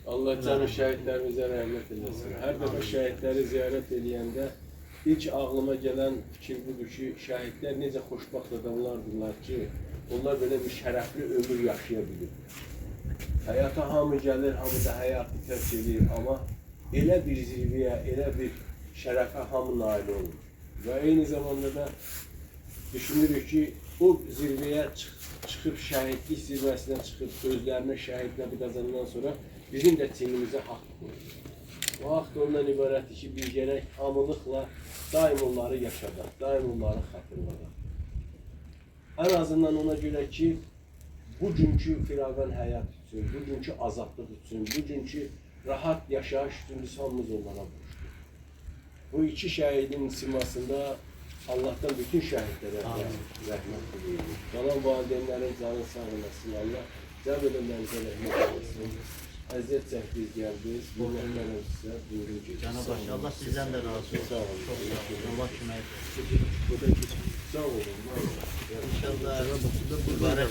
Allah canı şəhidlərimizə rəhmət eləsin. Hər dəfə şəhidləri ziyarət edəndə ilk ağlıma gələn fikir budur ki, şəhidlər necə xoşbəxt adamlardırlar ki, onlar belə bir şərəfli ömür yaşaya bilir. Həyata hamı gəlir, hamı da həyatı tərk edir, amma elə bir zirvəyə, elə bir şərəfə hamı nail olur. Və eyni zamanda da düşünürük ki, o zirvəyə çıxıb, şəhidlik zirvəsinə çıxıb, özlərinə şəhidlə qazanandan sonra bizim də çiynimizə haqq qoyur. O haqq ondan ibarətdir ki, biz gərək hamılıqla daim onları yaşadaq, daim onları xatırladaq. Ən azından ona görə ki, bugünkü firavan həyat üçün, bugünkü azadlıq üçün, bugünkü rahat yaşayış üçün biz hamımız onlara borçluyuq. Bu iki şəhidin simasında Allah'tan bütün şəhidlərə rəhmət diliyoruz. Qalan valideynlərin canı sağ olasın. Allah cəb edənlərimizə rəhmət eləsin. Əziyyət çəkdiniz, gəldiniz. Minnətlərim sizə buyurun ki. Cənab-ı Allah sizdən də razı olsun. Sağ olun. Çox sağ olun. Allah kömək etsin. Sağ olun. İnşallah mübarək